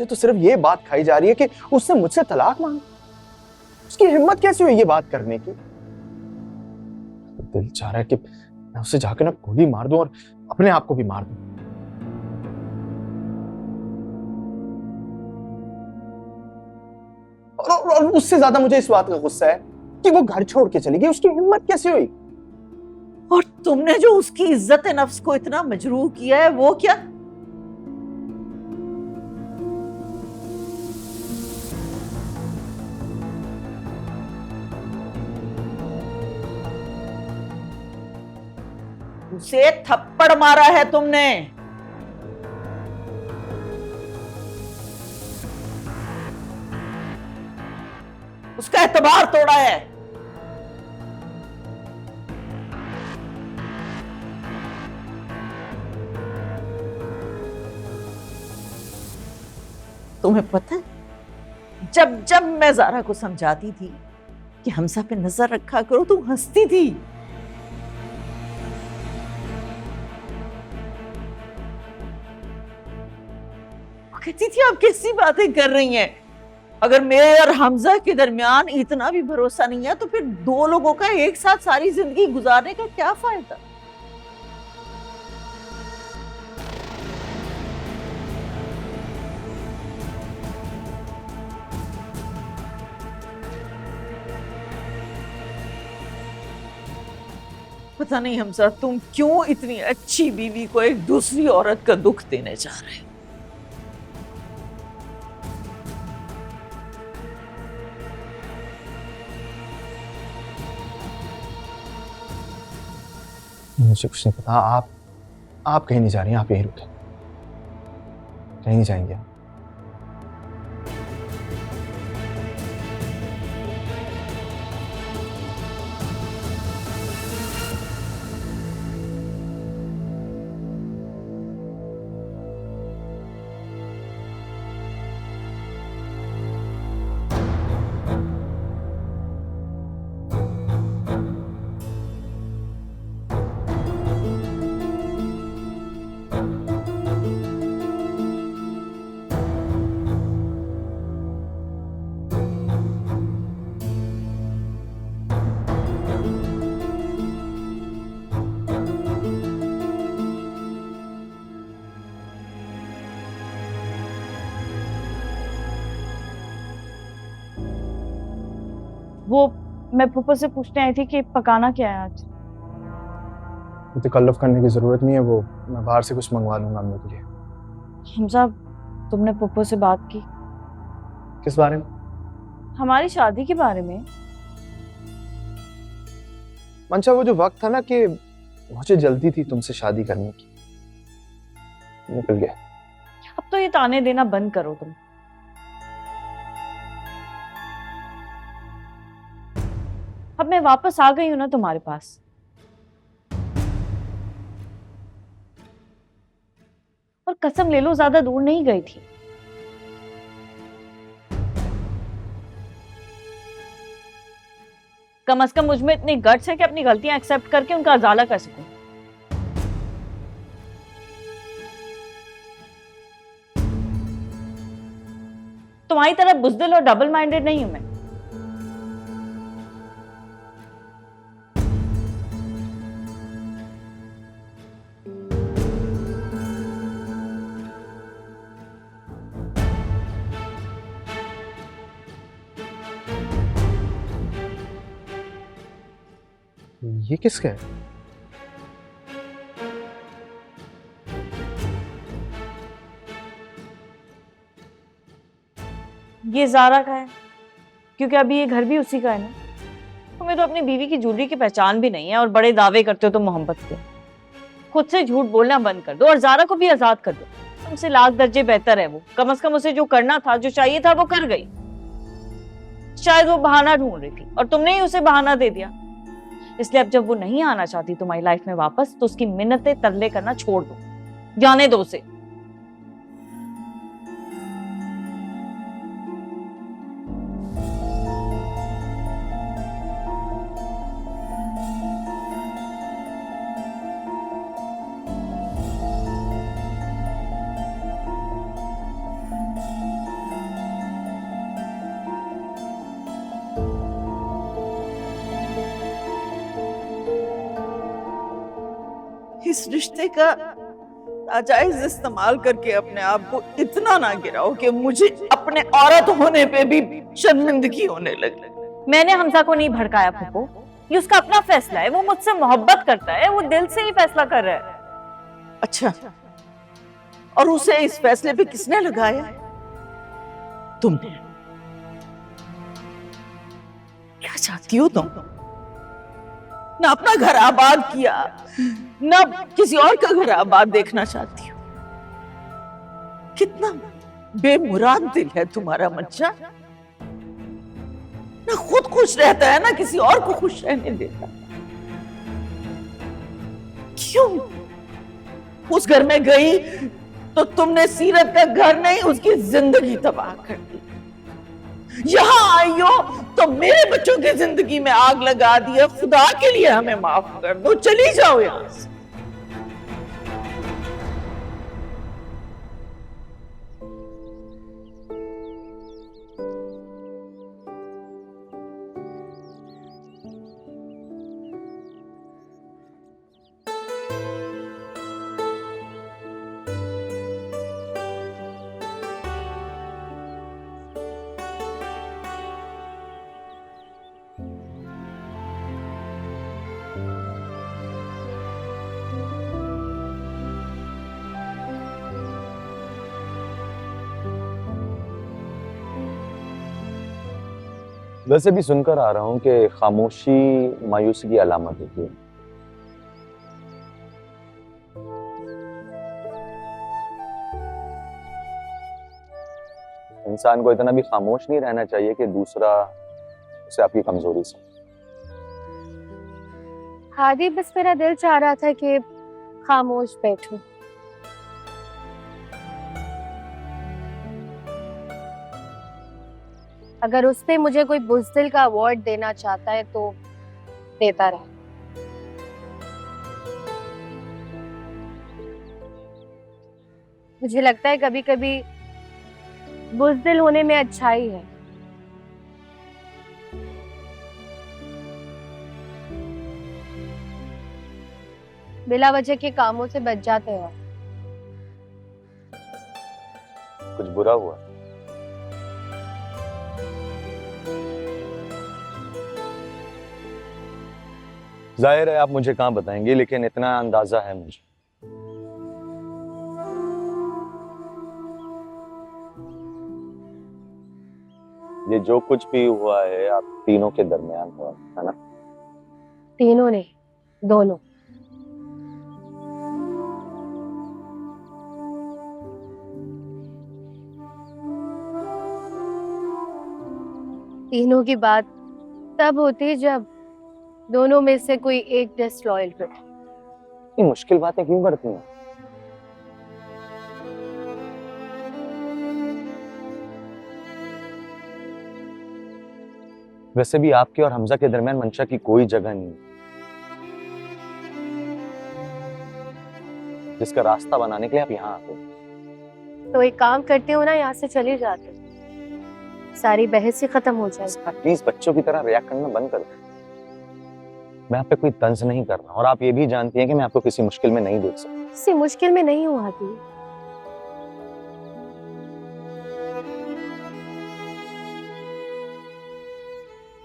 मुझे तो सिर्फ ये बात खाई जा रही है कि उसने मुझसे तलाक मांगी। उसकी हिम्मत कैसे हुई ये बात करने की? तो दिल चाह रहा है कि मैं उससे जाकर ना गोली मार दूं और अपने आप को भी मार दूं। और उससे ज्यादा मुझे इस बात का गुस्सा है कि वो घर छोड़ के चली गई। उसकी हिम्मत कैसे हुई? और तुमने जो उसकी इज्जत नफ्स को इतना मजरूह किया है वो क्या? उसे थप्पड़ मारा है तुमने। उसका एतबार तोड़ा है। तुम्हें पता है, जब जब मैं ज़ारा को समझाती थी कि हमजा पे नजर रखा करो, तुम हंसती थी। वो कहती थी आप कैसी बातें कर रही हैं? अगर मेरे और हमजा के दरमियान इतना भी भरोसा नहीं है तो फिर दो लोगों का एक साथ सारी जिंदगी गुजारने का क्या फायदा? पता नहीं हमजा, तुम क्यों इतनी अच्छी बीवी को एक दूसरी औरत का दुख देने जा रहे हो? मुझे कुछ नहीं पता। आप कहीं नहीं जा रही हैं, आप यहीं रुके। कहीं नहीं जाएंगे आप। वो मैं फूफो से पूछने आई थी कि पकाना क्या है आज। तकल्लुफ करने की जरूरत नहीं है, वो मैं बाहर से कुछ मंगवा लूंगा अम्मी के लिए। हमजा, तुमने फूफो से बात की? किस बारे में? हमारी शादी के बारे में। मंशा, वो जो वक्त था ना कि मुझे जल्दी थी तुमसे शादी करने की, निकल गया। अब तो ये ताने देना बंद करो तुम। अब मैं वापस आ गई हूं ना तुम्हारे पास। और कसम ले लो, ज्यादा दूर नहीं गई थी। कम से कम मुझ में इतनी गट्स है कि अपनी गलतियां एक्सेप्ट करके उनका अजाला कर सकूं। तुम्हारी तरह बुज़दिल और डबल माइंडेड नहीं हूं मैं। ये किसका है? ये ज़ारा का है, क्योंकि अभी ये घर भी उसी का है ना। तुम्हें तो अपनी बीवी की ज्वेलरी की पहचान भी नहीं है और बड़े दावे करते हो तुम मोहब्बत के। खुद से झूठ बोलना बंद कर दो और ज़ारा को भी आजाद कर दो। तुमसे लाख दर्जे बेहतर है वो। कम से कम उसे जो करना था, जो चाहिए था, वो कर गई। शायद वो बहाना ढूंढ रही थी और तुमने ही उसे बहाना दे दिया। इसलिए अब जब वो नहीं आना चाहती तुम्हारी लाइफ में वापस, तो उसकी मिन्नतें तरले करना छोड़ दो, जाने दो उसे। इस रिश्ते का नाजायज इस्तेमाल करके अपने आप को इतना ना गिराओ कि मुझे अपने औरत होने पे भी शर्मिंदगी होने लगे। मैंने हमजा को नहीं भड़काया फूफो, ये उसका अपना फैसला है। वो मुझसे मोहब्बत करता है, वो दिल से ही फैसला कर रहा है। अच्छा, और उसे इस फैसले पे किसने लगाया? तुमने। क्या चाहती हो तुम? ना अपना घर आबाद किया, ना किसी और का घर आबाद देखना चाहती हो। कितना बेमुराद दिल है तुम्हारा मच्चा। ना खुद खुश रहता है, ना किसी और को खुश रहने देता। क्यों? उस घर में गई तो तुमने सीरत का घर नहीं, उसकी जिंदगी तबाह कर दी। यहां आई हो तो मेरे बच्चों की जिंदगी में आग लगा दी है। खुदा के लिए हमें माफ कर दो, चली जाओ यहां से। वैसे भी सुनकर आ रहा हूं कि खामोशी मायूसी की अलामत होती है। इंसान को इतना भी खामोश नहीं रहना चाहिए कि दूसरा उसे आपकी कमजोरी से। हादी, बस मेरा दिल चाह रहा था कि खामोश बैठूं। अगर उस पे मुझे कोई बुज़दिल का अवार्ड देना चाहता है तो देता रहे। मुझे लगता है कभी कभी बुज़दिल होने में अच्छाई है। बिला वजह के कामों से बच जाते हैं। कुछ बुरा हुआ? जाहिर है आप मुझे कहाँ बताएंगे, लेकिन इतना अंदाजा है मुझे। ये जो कुछ भी हुआ है आप तीनों के दरमियान हुआ है ना? तीनों नहीं, दोनों। तीनों की बात तब होती जब दोनों में से कोई एक डिसलॉयल हो। ये मुश्किल बातें क्यों करती हैं? वैसे भी आपके और हमजा के दरमियान मंशा की कोई जगह नहीं, जिसका रास्ता बनाने के लिए आप यहाँ आते हो। तो एक काम करते हो ना, यहाँ से चले जाते, सारी बहस ही खत्म हो जाएगी। प्लीज बच्चों की तरह रिएक्ट करना बंद कर दो। मैं आप पे कोई तंज नहीं कर रहा, और आप ये भी जानती हैं कि मैं आपको किसी मुश्किल में नहीं देख सकता। किसी मुश्किल में नहीं हूँ हादी।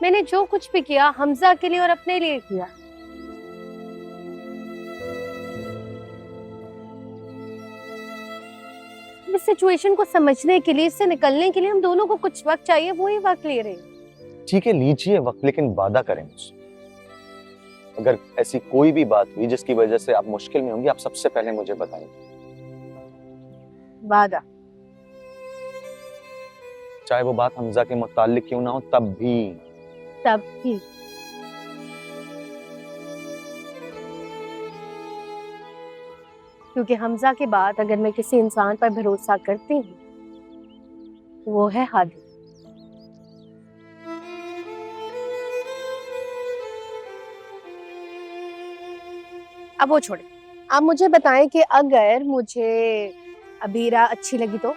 मैंने जो कुछ भी किया हमजा के लिए और अपने लिए किया। इस सिचुएशन को समझने के लिए, इससे निकलने के लिए हम दोनों को कुछ वक्त चाहिए, वो ही वक्त ले रहे हैं। ठीक है, लीजिए वक्त, लेकिन वादा करें मुझसे, अगर ऐसी कोई भी बात हुई जिसकी वजह से आप मुश्किल में होंगी, आप सबसे पहले मुझे बताएंगे। वादा। चाहे वो बात हमजा के मुताल्लिक क्यों ना हो, तब भी क्योंकि हमजा के बाद अगर मैं किसी इंसान पर भरोसा करती हूँ वो है हादी। अब वो छोड़े, आप मुझे बताएं कि अगर मुझे अबीरा अच्छी लगी तो?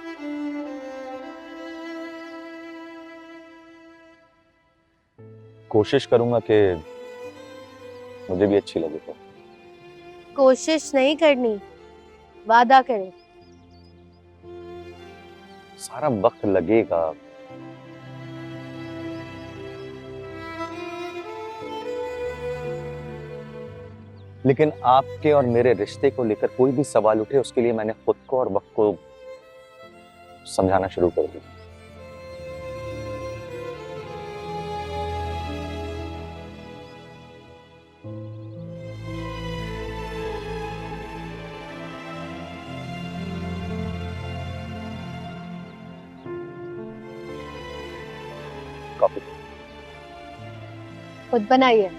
कोशिश करूंगा कि मुझे भी अच्छी लगे तो। कोशिश नहीं करनी, वादा करें। सारा वक्त लगेगा। लेकिन आपके और मेरे रिश्ते को लेकर कोई भी सवाल उठे, उसके लिए मैंने खुद को और वक्त को समझाना शुरू कर दिया। कॉफी खुद बनाइए।